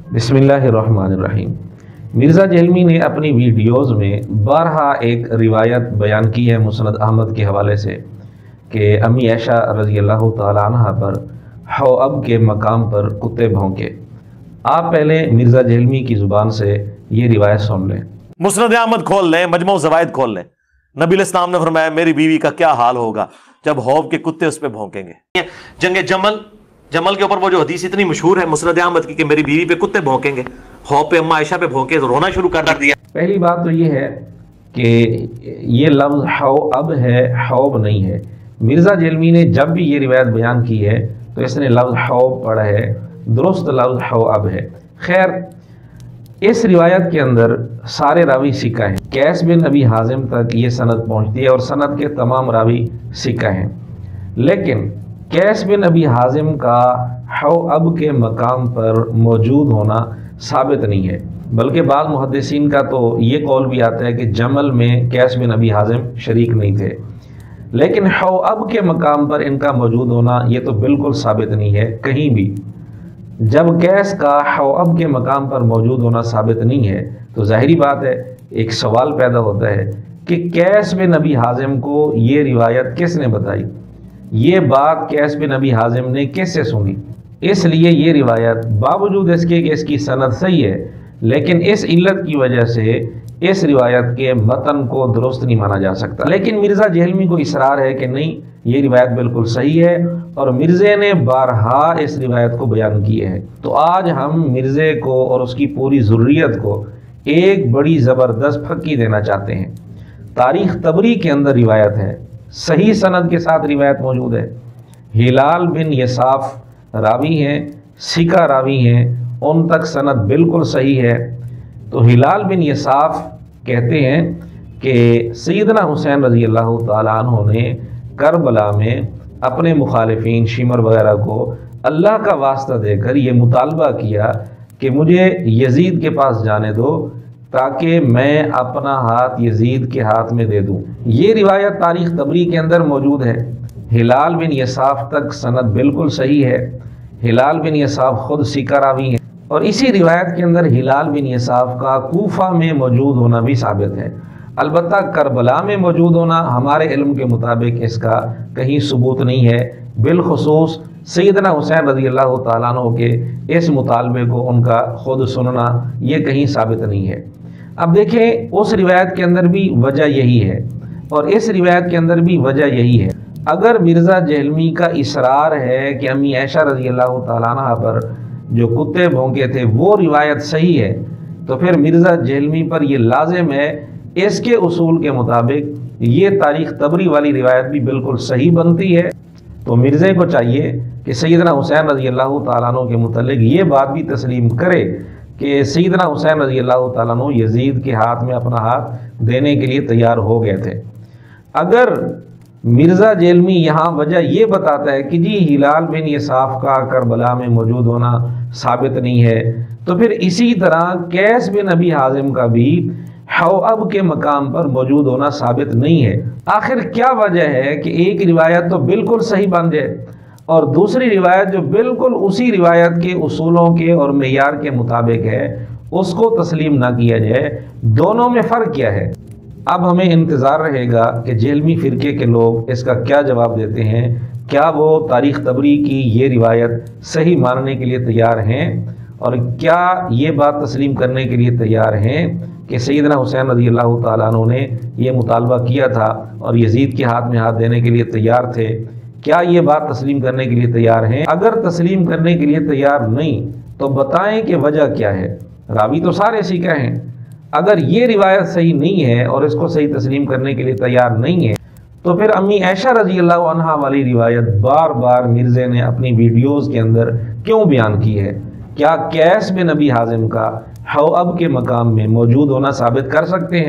बिस्मिल्लाहिर्रहमानिर्रहीम। मिर्ज़ा जहलमी ने अपनी वीडियोज़ में बारहा एक रिवायत बयान की है मुस्नद अहमद के हवाले से कि अम्मी आयशा रज़ी अल्लाह तआला अन्हा पर हौअब के मकाम पर कुत्ते भौंके। आप पहले मिर्ज़ा जहलमी की ज़ुबान से ये रिवायत सुन लें। मुस्नद अहमद खोल लें, मजमू ज़वाइद खोल लें। नबी इस्लाम ने फरमाया मेरी बीवी का क्या हाल होगा जब हौब के कुत्ते उस पर भौंकेंगे। जंगे जमल के ऊपर वो जो हदीस इतनी मशहूर है मुस्नद अहमद की कि मेरी बीवी पे कुत्ते भौंकेंगे, हौब पे अम्मा आयशा पे भौंके तो रोना शुरू कर दिया। पहली बात तो ये है कि ये लफ्ज़ हौअब है, हौब नहीं है। मिर्ज़ा जहलमी ने जब भी ये रिवायत बयान की है तो इसने लफ्ज़ हौब पढ़ा है, दुरुस्त लफ्ज़ हौअब है। खैर, इस रिवायत के अंदर सारे रावी सिक्का हैं। कैस बिन अबी हाजिम तक ये सनद पहुँचती है और सनद के तमाम रावी सिक्का हैं, लेकिन कैस बिन अबी हाजिम का हौअब के मकाम पर मौजूद होना साबित नहीं है, बल्कि बाद मुहद्दिसीन का तो ये कौल भी आता है कि जमल में कैस बिन अबी हाजिम शरीक नहीं थे, लेकिन हौअब के मकाम पर इनका मौजूद होना ये तो बिल्कुल साबित नहीं है कहीं भी। जब कैस का हौअब के मकाम पर मौजूद होना साबित नहीं है तो ज़ाहिरी बात है एक सवाल पैदा होता है कि कैस बिन अबी हाजिम को ये रिवायत किसने बताई, ये बात कैस बिन अबी हाजिम ने किससे सुनी। इसलिए ये रिवायत बावजूद इसके कि इसकी सनद सही है, लेकिन इस इल्लत की वजह से इस रिवायत के मतन को दुरुस्त नहीं माना जा सकता। लेकिन मिर्ज़ा जहलमी को इसरार है कि नहीं, ये रिवायत बिल्कुल सही है और मिर्ज़े ने बारहा इस रिवायत को बयान किया है। तो आज हम मिर्ज़े को और उसकी पूरी ज़ुर्रियत को एक बड़ी ज़बरदस्त फक्की देना चाहते हैं। तारीख़ तबरी के अंदर रिवायत है, सही सनद के साथ रिवायत मौजूद है। हिलाल बिन यसाफ रावी हैं, सिका रावी हैं, उन तक सनद बिल्कुल सही है। तो हिलाल बिन यसाफ कहते हैं कि सैयदना हुसैन रज़ी अल्लाह तआला अन्हु ने करबला में अपने मुखालिफिन शिमर वगैरह को अल्लाह का वास्ता देकर ये मुतालबा किया कि मुझे यजीद के पास जाने दो ताकि मैं अपना हाथ यजीद के हाथ में दे दूं। ये रिवायत तारीख़ तबरी के अंदर मौजूद है। हिलाल बिन यसाफ तक सनद बिल्कुल सही है। हिलाल बिन यसाफ खुद सिका रावी हैं और इसी रिवायत के अंदर हिलाल बिन यसाफ का कूफा में मौजूद होना भी साबित है। अलबत्ता करबला में मौजूद होना हमारे इल्म के मुताबिक इसका कहीं सबूत नहीं है। बिलखुसूस सैयदना हुसैन रज़ी अल्लाह तआला अन्हु के इस मुतालबे को उनका खुद सुनना ये कहीं साबित नहीं है। अब देखें, उस रिवायत के अंदर भी वजह यही है और इस रिवायत के अंदर भी वजह यही है। अगर मिर्ज़ा जहलमी का इसरार है कि अम्मी आयशा रज़ी अल्लाह तआला अन्हा पर जो कुत्ते भौंके थे वो रिवायत सही है, तो फिर मिर्ज़ा जहलमी पर ये लाजिम है इसके उसूल के मुताबिक ये तारीख़ तबरी वाली रिवायत भी बिल्कुल सही बनती है। तो मिर्ज़े को चाहिए कि सैयदना हुसैन रज़ी अल्लाह तआला अन्हु के मुतल्लिक़ ये बात भी तस्लीम करे कि सैयदना हुसैन रज़ी अल्लाह तआला अन्हु यजीद के हाथ में अपना हाथ देने के लिए तैयार हो गए थे। अगर मिर्ज़ा जहलमी यहाँ वजह ये बताता है कि जी हिलाल बिन यसाफ का करबला में मौजूद होना साबित नहीं है, तो फिर इसी तरह कैस बिन अबी हाजिम का भी हौअब के मकाम पर मौजूद होना साबित नहीं है। आखिर क्या वजह है कि एक रिवायत तो बिल्कुल सही बन जाए और दूसरी रिवायत जो बिल्कुल उसी रिवायत के उसूलों के और मेयार के मुताबिक है उसको तस्लीम ना किया जाए? दोनों में फ़र्क क्या है? अब हमें इंतज़ार रहेगा कि जहलमी फ़िरके के लोग इसका क्या जवाब देते हैं। क्या वो तारीख़ तबरी की ये रिवायत सही मानने के लिए तैयार हैं और क्या ये बात तस्लीम करने के लिए तैयार हैं कि सैयदना हुसैन रज़ी अल्लाह तआला अन्हु ने ये मुतालबा किया था और यजीद के हाथ में हाथ देने के लिए तैयार थे? क्या ये बात तस्लीम करने के लिए तैयार हैं? अगर तस्लीम करने के लिए तैयार नहीं तो बताएं कि वजह क्या है। रावी तो सारे सिक्का हैं। अगर ये रिवायत सही नहीं है और इसको सही तस्लीम करने के लिए तैयार नहीं है तो फिर अम्मी आयशा रज़ी अल्लाह अन्हा वाली रिवायत बार बार मिर्ज़े ने अपनी वीडियोज़ के अंदर क्यों बयान की है? क्या कैस बिन अबी हाजिम का हौअब के मकाम में मौजूद होना साबित कर सकते हैं?